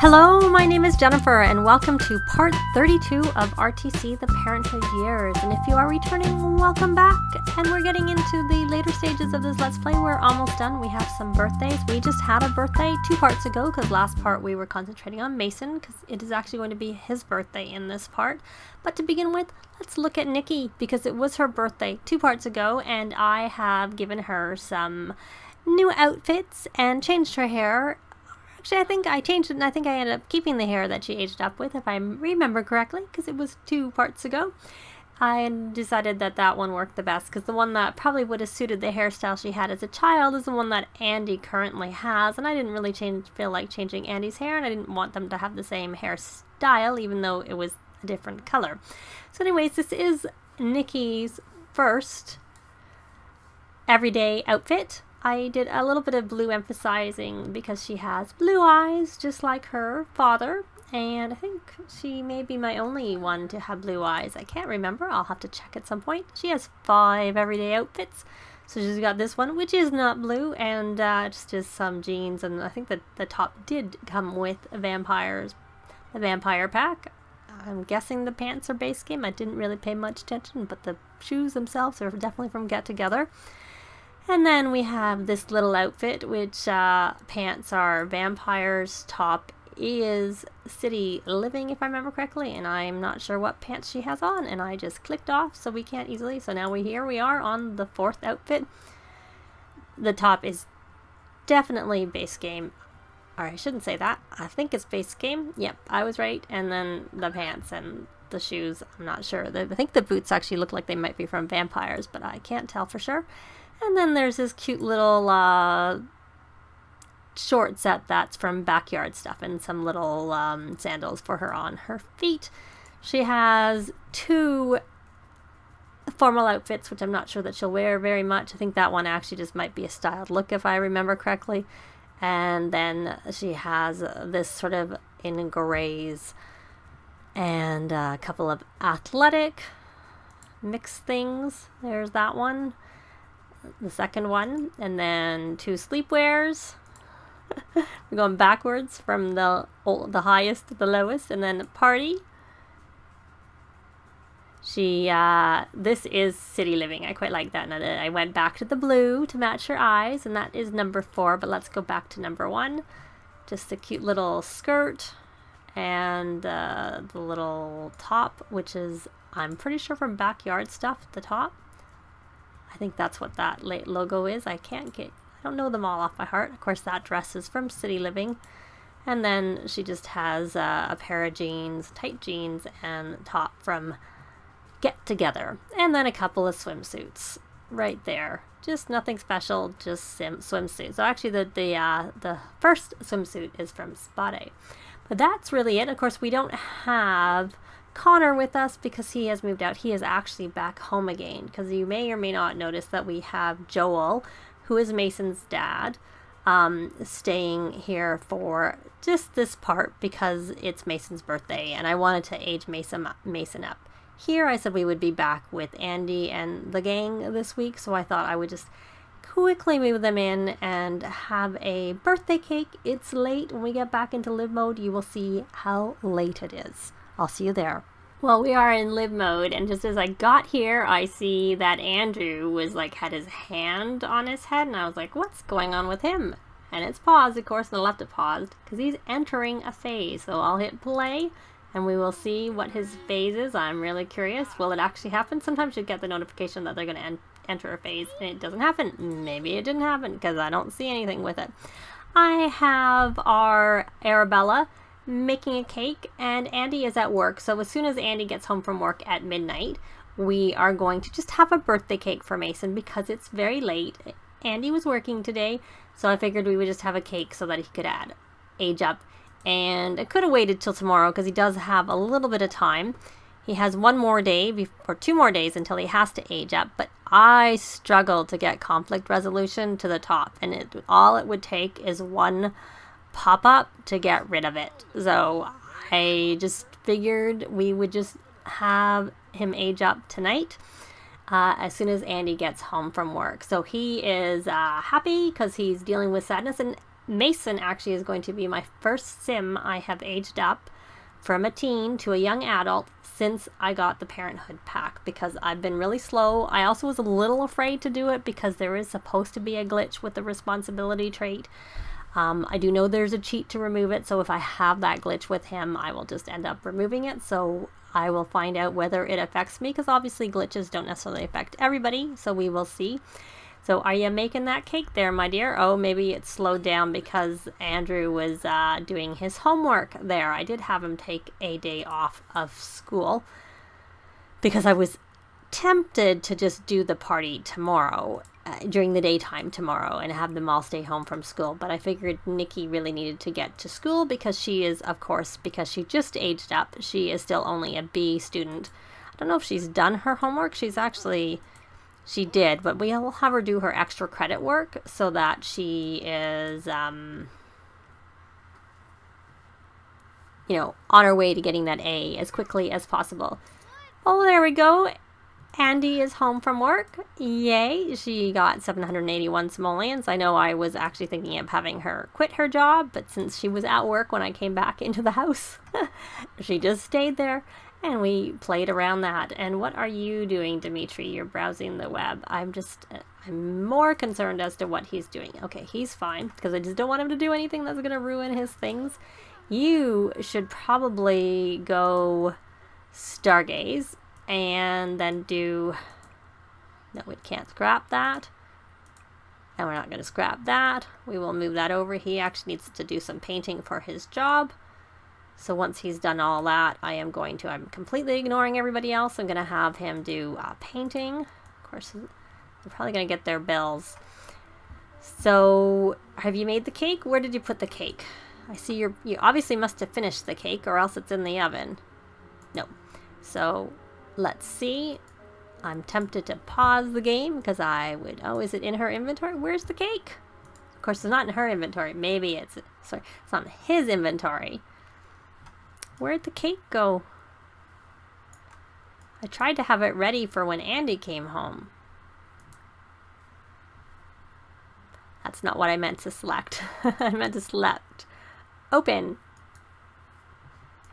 Hello, my name is Jennifer, and welcome to part 32 of R.T.C, the Parenthood years. And if you are returning, welcome back. And we're getting into the later stages of this Let's Play. We're almost done. We have some birthdays. We just had a birthday 2 parts ago, because last part we were concentrating on Mason, because it is actually going to be his birthday in this part. But to begin with, let's look at Nikki, because it was her birthday 2 parts ago, and I have given her some new outfits and changed her hair. Actually, I think I changed it, and I think I ended up keeping the hair that she aged up with, if I remember correctly, because it was 2 parts ago. I decided that that one worked the best, because the one that probably would have suited the hairstyle she had as a child is the one that Andi currently has, and I didn't really feel like changing Andi's hair, and I didn't want them to have the same hairstyle, even though it was a different color. So anyways, this is Nikki's first everyday outfit. I did a little bit of blue emphasizing because she has blue eyes just like her father, and I think she may be my only one to have blue eyes. I can't remember. I'll have to check at some point. She has 5 everyday outfits. So she's got this one, which is not blue, and just some jeans, and I think that the top did come with the vampire pack. I'm guessing the pants are base game. I didn't really pay much attention, but the shoes themselves are definitely from Get Together. And then we have this little outfit, which pants are vampires, top is city living, if I remember correctly, and I'm not sure what pants she has on, and I just clicked off, so we can't easily. So now here we are on the 4th outfit. The top is definitely base game. Or I shouldn't say that. I think it's base game. Yep, I was right. And then the pants and the shoes, I'm not sure. I think the boots actually look like they might be from vampires, but I can't tell for sure. And then there's this cute little short set that's from Backyard Stuff, and some little sandals for her on her feet. She has 2 formal outfits, which I'm not sure that she'll wear very much. I think that one actually just might be a styled look, if I remember correctly. And then she has this sort of in grays and a couple of athletic mixed things. There's that one. The second one, and then 2 sleepwears. We're going backwards from the highest to the lowest, and then party. This is city living. I quite like that. And I went back to the blue to match her eyes, and that is number 4, but let's go back to number 1. Just a cute little skirt, and the little top, which is, I'm pretty sure from Backyard Stuff, the top. I think that's what that logo is. I don't know them all off by heart. Of course, that dress is from City Living. And then she just has a pair of jeans, tight jeans, and top from Get Together. And then a couple of swimsuits right there. Just nothing special, just swimsuits. So actually the first swimsuit is from Spade. But that's really it. Of course, we don't have Connor with us because he has moved out. He is actually back home again, because you may or may not notice that we have Joel, who is Mason's dad, staying here for just this part because it's Mason's birthday, and I wanted to age Mason up. Here I said we would be back with Andi and the gang this week, so I thought I would just quickly move them in and have a birthday cake. It's late. When we get back into live mode, you will see how late it is. I'll see you there. Well, we are in live mode, and just as I got here, I see that Andrew had his hand on his head, and I was like, what's going on with him? And it's paused, of course, and I left it paused, because he's entering a phase. So I'll hit play, and we will see what his phase is. I'm really curious. Will it actually happen? Sometimes you get the notification that they're going to enter a phase, and it doesn't happen. Maybe it didn't happen, because I don't see anything with it. I have our Arabella making a cake, and Andi is at work, so as soon as Andi gets home from work at midnight, we are going to just have a birthday cake for Mason because it's very late. Andi was working today, so I figured we would just have a cake so that he could age up, and I could have waited till tomorrow because he does have a little bit of time. He has 1 more day or 2 more days until he has to age up, but I struggled to get conflict resolution to the top, and all it would take is 1 pop up to get rid of it. So I just figured we would just have him age up tonight as soon as Andi gets home from work. So he is happy because he's dealing with sadness, and Mason actually is going to be my first sim I have aged up from a teen to a young adult since I got the Parenthood pack, because I've been really slow. I also was a little afraid to do it because there is supposed to be a glitch with the responsibility trait. I do know there's a cheat to remove it, so if I have that glitch with him, I will just end up removing it. So I will find out whether it affects me, because obviously glitches don't necessarily affect everybody, so we will see. So are you making that cake there, my dear? Oh, maybe it slowed down because Andrew was doing his homework there. I did have him take a day off of school because I was tempted to just do the party tomorrow, during the daytime tomorrow, and have them all stay home from school. But I figured Nikki really needed to get to school because she is, of course, because she just aged up, she is still only a B student. I don't know if she's done her homework. She did, but we'll have her do her extra credit work so that she is, on her way to getting that A as quickly as possible. Oh, there we go. Andi is home from work. Yay. She got 781 simoleons. I know I was actually thinking of having her quit her job, but since she was at work when I came back into the house, she just stayed there. And we played around that. And what are you doing, Dimitri? You're browsing the web. I'm more concerned as to what he's doing. Okay, he's fine, because I just don't want him to do anything that's going to ruin his things. You should probably go stargaze and then do... No, we can't scrap that. And we're not going to scrap that. We will move that over. He actually needs to do some painting for his job. So once he's done all that, I'm completely ignoring everybody else. I'm going to have him do painting. Of course, they're probably going to get their bills. So, have you made the cake? Where did you put the cake? I see you obviously must have finished the cake, or else it's in the oven. No. So, let's see. I'm tempted to pause the game because I would... Oh, is it in her inventory? Where's the cake? Of course, it's not in her inventory. Maybe it's... Sorry, it's not in his inventory. Where'd the cake go? I tried to have it ready for when Andi came home. That's not what I meant to select. I meant to select open.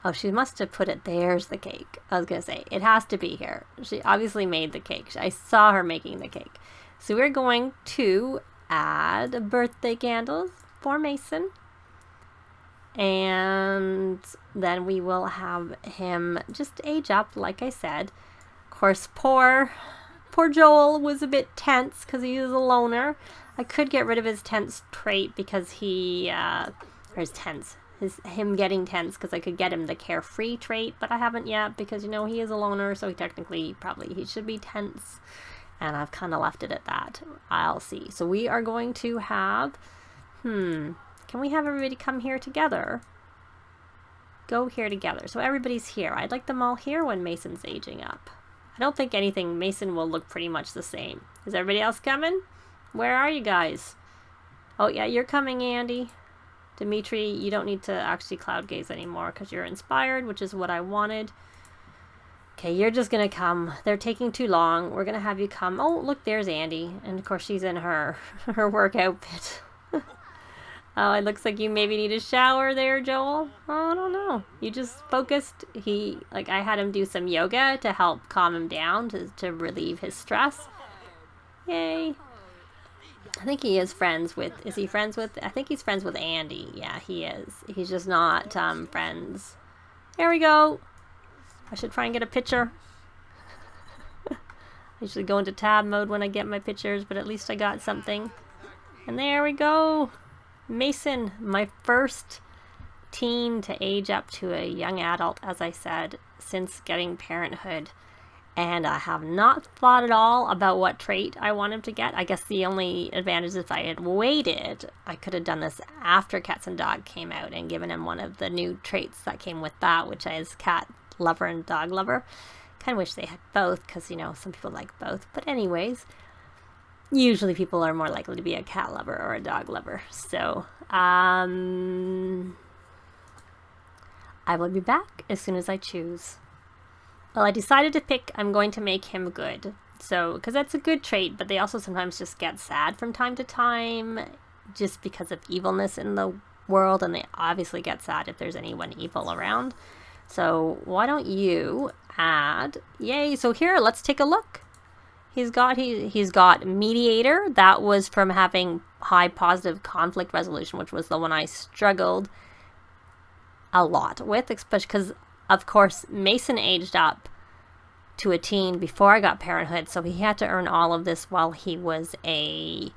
Oh, she must have put it. There's the cake. I was going to say, it has to be here. She obviously made the cake. I saw her making the cake. So we're going to add birthday candles for Mason. And then we will have him just age up, like I said. Of course, poor Joel was a bit tense because he is a loner. I could get rid of his tense trait because him getting tense, because I could get him the carefree trait, but I haven't yet because, he is a loner, so he should be tense. And I've kind of left it at that. I'll see. So we are going to have, can we have everybody come here together? Go here together. So everybody's here. I'd like them all here when Mason's aging up. I don't think Mason will look pretty much the same. Is everybody else coming? Where are you guys? Oh yeah, you're coming, Andi. Dimitri, you don't need to actually cloud gaze anymore because you're inspired, which is what I wanted. Okay, you're just gonna come. They're taking too long. We're gonna have you come. Oh, look, there's Andi. And of course she's in her work outfit. Oh, it looks like you maybe need a shower there, Joel. Oh, I don't know. You just focused. I had him do some yoga to help calm him down, to relieve his stress. Yay. I think he is friends with, I think he's friends with Andi. Yeah, he is. He's just not friends. There we go. I should try and get a picture. I usually go into tab mode when I get my pictures, but at least I got something. And there we go. Mason, my first teen to age up to a young adult, as I said, since getting Parenthood. And I have not thought at all about what trait I want him to get. I guess the only advantage is if I had waited, I could have done this after Cats and Dog came out and given him one of the new traits that came with that, which is cat lover and dog lover. Kind of wish they had both because, some people like both. But anyways, usually people are more likely to be a cat lover or a dog lover. So, I will be back as soon as I choose. Well, I decided to pick, I'm going to make him good. So, because that's a good trait, but they also sometimes just get sad from time to time. just because of evilness in the world, and they obviously get sad if there's anyone evil around. So why don't you add, yay, so here, let's take a look. He's got mediator. That was from having high positive conflict resolution, which was the one I struggled a lot with, especially because, of course, Mason aged up to a teen before I got Parenthood, so he had to earn all of this while he was a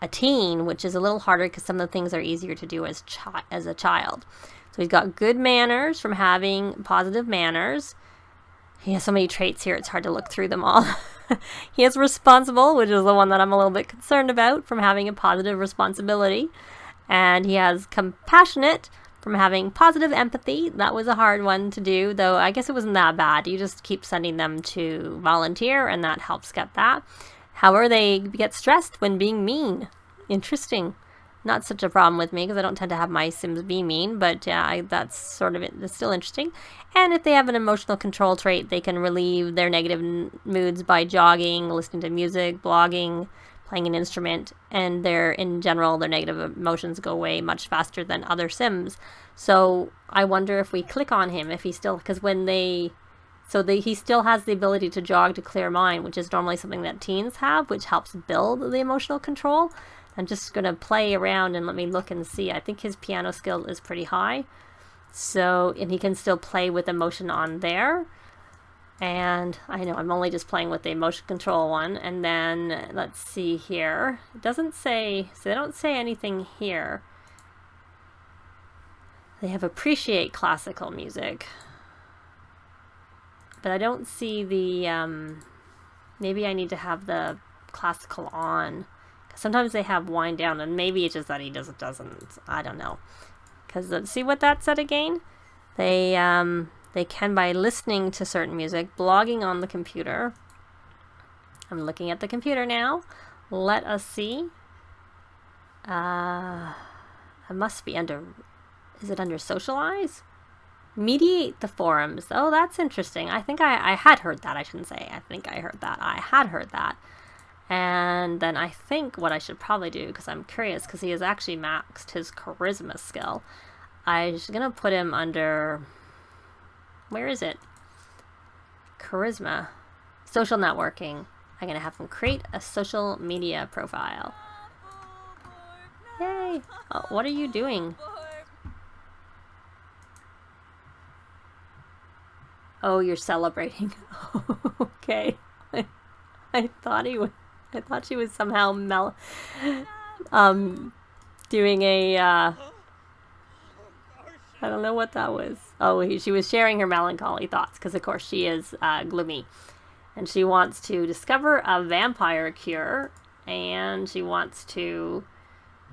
teen, which is a little harder because some of the things are easier to do as a child. So he's got good manners from having positive manners. He has so many traits here, it's hard to look through them all. He is responsible, which is the one that I'm a little bit concerned about, from having a positive responsibility. And he has compassionate from having positive empathy. That was a hard one to do, though I guess it wasn't that bad. You just keep sending them to volunteer, and that helps get that. However, they get stressed when being mean. Interesting. Not such a problem with me because I don't tend to have my Sims be mean, but yeah, that's sort of it. It's still interesting. And if they have an emotional control trait, they can relieve their negative moods by jogging, listening to music, blogging, playing an instrument, and in general, their negative emotions go away much faster than other Sims. So I wonder if we click on him, if he still, because he still has the ability to jog to clear mind, which is normally something that teens have, which helps build the emotional control. I'm just going to play around and let me look and see. I think his piano skill is pretty high. So, and he can still play with emotion on there. And I know I'm only just playing with the emotion control one. And then let's see here. It doesn't say, so they don't say anything here. They have appreciate classical music. But I don't see the, maybe I need to have the classical on. Sometimes they have wind down, and maybe it's just that he doesn't. I don't know. Because let's see what that said again. They can by listening to certain music, blogging on the computer. I'm looking at the computer now. Let us see. It must be under. Is it under socialize? Mediate the forums. Oh, that's interesting. I think I had heard that. I shouldn't say. I think I heard that. I had heard that. And then I think what I should probably do, because I'm curious, because he has actually maxed his charisma skill, I'm just going to put him under, where is it? Charisma. Social networking. I'm going to have him create a social media profile. Yay! Oh, what are you doing? Oh, you're celebrating. Okay. I thought he would. I thought she was somehow doing a, I don't know what that was. Oh, she was sharing her melancholy thoughts, because of course she is gloomy. And she wants to discover a vampire cure, and she wants to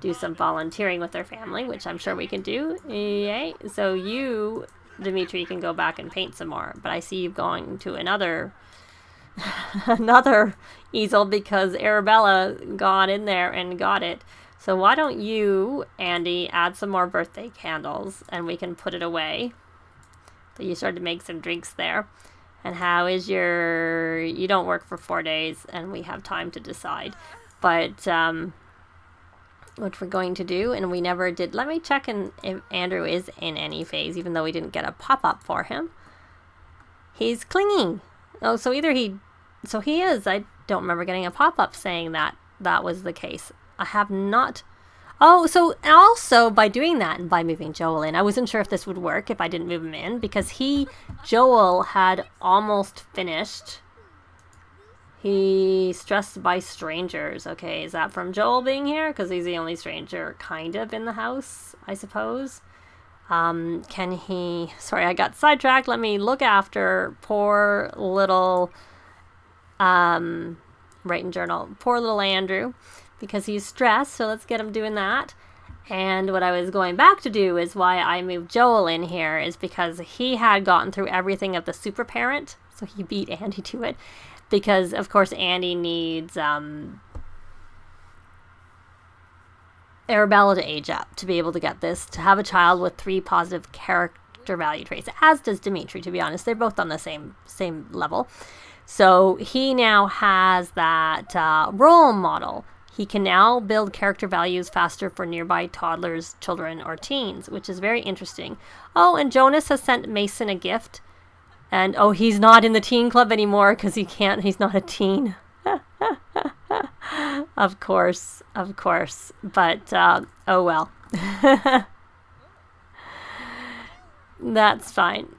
do some volunteering with her family, which I'm sure we can do. Yay. So you, Dimitri, can go back and paint some more. But I see you going to another easel because Arabella got in there and got it. So why don't you, Andi, add some more birthday candles and we can put it away. So you started to make some drinks there. And how is you don't work for 4 days and we have time to decide. But what we're going to do, and we never did, let me check if Andrew is in any phase, even though we didn't get a pop-up for him. He's clinging. Oh, so he is. I don't remember getting a pop-up saying that was the case. I have not. Oh, so also by doing that and by moving Joel in, I wasn't sure if this would work if I didn't move him in, because Joel had almost finished. He stressed by strangers. Okay, is that from Joel being here? Because he's the only stranger kind of in the house, I suppose. Can he... Sorry, I got sidetracked. Let me look after poor little... write in journal. Poor little Andrew. Because he's stressed, so let's get him doing that. And what I was going back to do is why I moved Joel in here is because he had gotten through everything of the super parent. So he beat Andi to it. Because, of course, Andi needs... Arabella to age up to be able to get this, to have a child with 3 positive character value traits, as does Dimitri, to be honest. They're both on the same level. So he now has that role model He can now build character values faster for nearby toddlers, children, or teens, which is very interesting. Oh, and Jonas has sent Mason a gift. And, oh, he's not in the teen club anymore because he's not a teen. Of course. But, oh well. That's fine.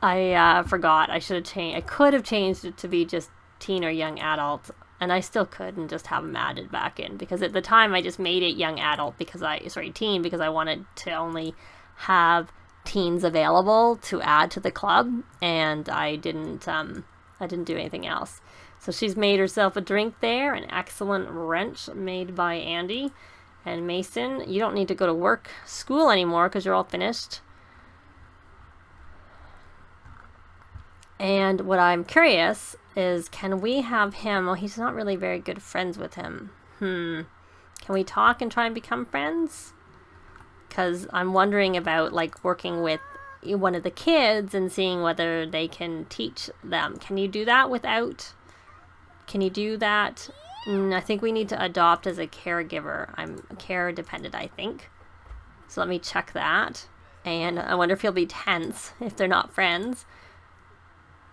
I forgot. I should have changed. I could have changed it to be just teen or young adult. And I still could and just have them added back in. Because at the time I just made it young adult teen because I wanted to only have teens available to add to the club. And I didn't do anything else. So she's made herself a drink there. An excellent wrench made by Andi. And Mason, you don't need to go to school anymore because you're all finished. And what I'm curious is, can we have him? Well, he's not really very good friends with him. Can we talk and try and become friends? Because I'm wondering about like working with one of the kids and seeing whether they can teach them. Can you do that without? Can you do that? I think we need to adopt as a caregiver. I'm care dependent, I think. So let me check that. And I wonder if he'll be tense if they're not friends.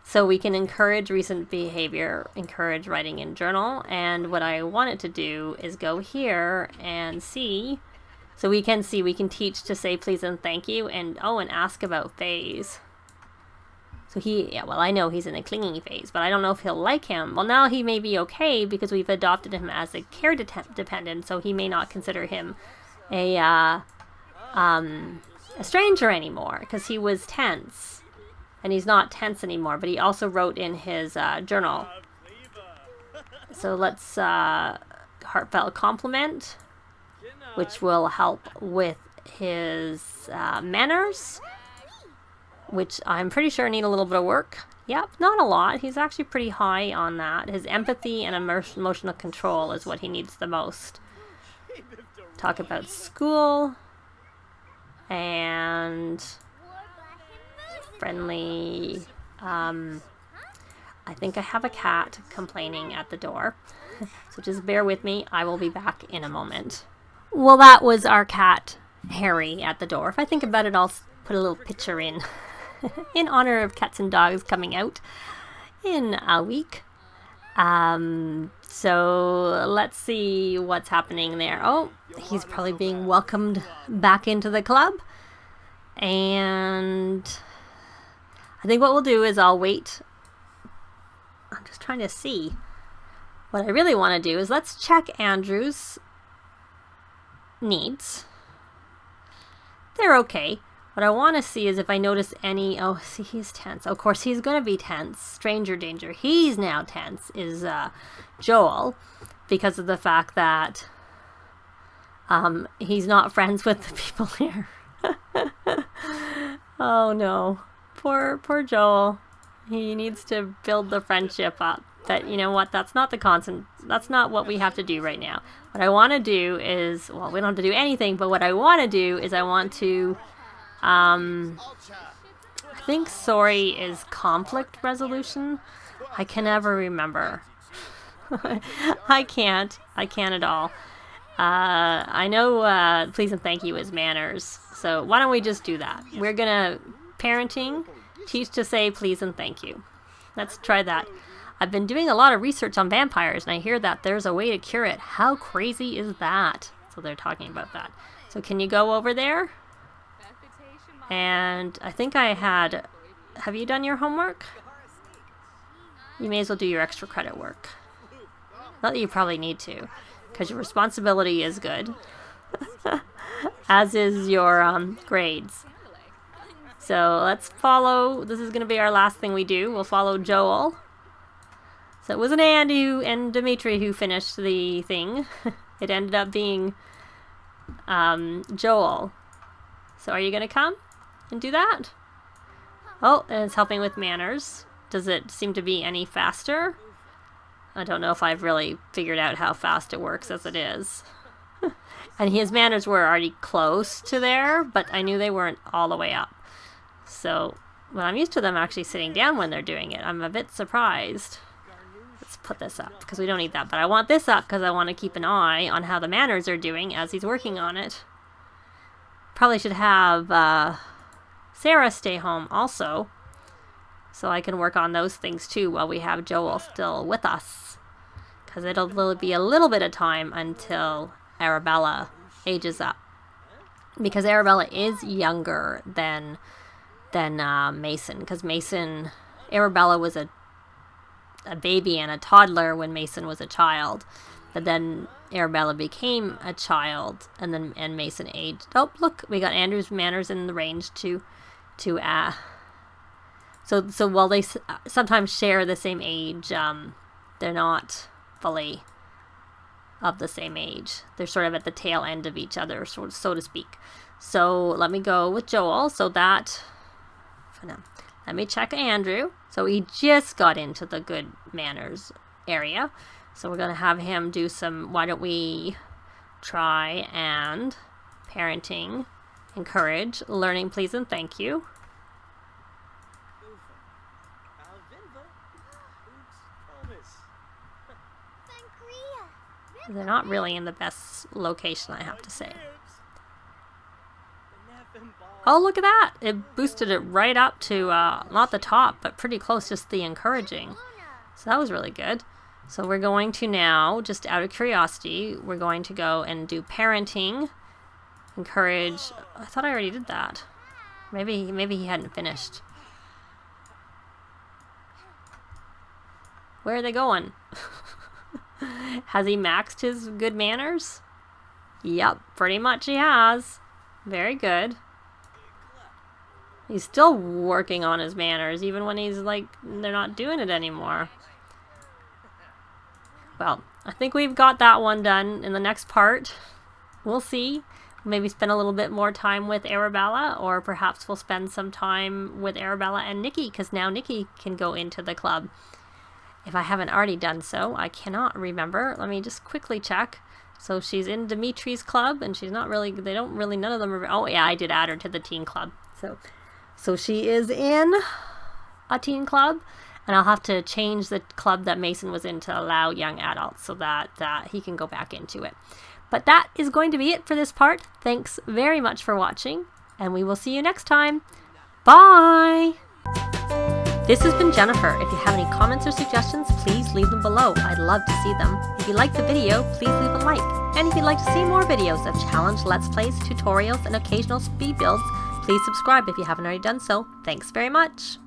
So we can encourage recent behavior, encourage writing in journal. And what I wanted to do is go here and see. So we can teach to say please and thank you. And ask about phase. So I know he's in a clinging phase, but I don't know if he'll like him. Well, now he may be okay because we've adopted him as a care dependent, so he may not consider him a stranger anymore because he was tense. And he's not tense anymore, but he also wrote in his journal. So let's heartfelt compliment, which will help with his manners, which I'm pretty sure need a little bit of work. Yep, not a lot. He's actually pretty high on that. His empathy and emotional control is what he needs the most. Talk about school and friendly. I think I have a cat complaining at the door. So just bear with me. I will be back in a moment. Well, that was our cat, Harry, at the door. If I think about it, I'll put a little picture in honor of cats and dogs coming out in a week. So let's see what's happening there. Oh, he's probably being welcomed back into the club. And I think what we'll do is I'll wait. I'm just trying to see. What I really want to do is let's check Andrew's needs. They're okay. What I want to see is if I notice any... Oh, see, he's tense. Of course, he's going to be tense. Stranger danger. He's now tense, is Joel, because of the fact that he's not friends with the people here. Oh, no. Poor Joel. He needs to build the friendship up. But you know what? That's not that's not what we have to do right now. What I want to do is... Well, we don't have to do anything, but what I want to do is I want to... I think sorry is conflict resolution. I can never remember. I can't at all. I know please and thank you is manners. So why don't we just do that? We're gonna parenting, teach to say please and thank you. Let's try that. I've been doing a lot of research on vampires and I hear that there's a way to cure it. How crazy is that? So they're talking about that. So can you go over there? And I think I had... Have you done your homework? You may as well do your extra credit work. Not that you probably need to, because your responsibility is good. As is your grades. So let's follow... This is going to be our last thing we do. We'll follow Joel. So it wasn't Andi and Dimitri who finished the thing. It ended up being Joel. So are you going to come and do that? Oh, and it's helping with manners. Does it seem to be any faster? I don't know if I've really figured out how fast it works as it is. And his manners were already close to there, but I knew they weren't all the way up. So, well, I'm used to them actually sitting down when they're doing it. I'm a bit surprised. Let's put this up because we don't need that. But I want this up because I want to keep an eye on how the manners are doing as he's working on it. Probably should have Sarah stay home also, so I can work on those things too while we have Joel still with us. Because it'll be a little bit of time until Arabella ages up. Because Arabella is younger than Mason. Because Arabella was a baby and a toddler when Mason was a child. But then Arabella became a child, and Mason aged. Oh, look, we got Andrew's manners in the range to so while they sometimes share the same age, they're not fully of the same age. They're sort of at the tail end of each other, so to speak. So let me go with Joel. So that, for now, let me check Andrew. So he just got into the good manners area. So we're going to have him do some, why don't we try and parenting, encourage, learning, please, and thank you. They're not really in the best location, I have to say. Oh, look at that! It boosted it right up to, not the top, but pretty close, just the encouraging. So that was really good. So we're going to now, just out of curiosity, we're going to go and do parenting, encourage. I thought I already did that. Maybe he hadn't finished. Where are they going? Has he maxed his good manners? Yep, pretty much he has. Very good. He's still working on his manners, even when he's like, they're not doing it anymore. Well, I think we've got that one done. In the next part, we'll see. Maybe spend a little bit more time with Arabella, or perhaps we'll spend some time with Arabella and Nikki, because now Nikki can go into the club. If I haven't already done so, I cannot remember. Let me just quickly check. So she's in Dimitri's club, and she's not really, none of them are, oh yeah, I did add her to the teen club. So she is in a teen club, and I'll have to change the club that Mason was in to allow young adults so that he can go back into it. But that is going to be it for this part. Thanks very much for watching, and we will see you next time. Bye! This has been Jennifer. If you have any comments or suggestions, please leave them below. I'd love to see them. If you liked the video, please leave a like. And if you'd like to see more videos of challenge, let's plays, tutorials, and occasional speed builds, please subscribe if you haven't already done so. Thanks very much.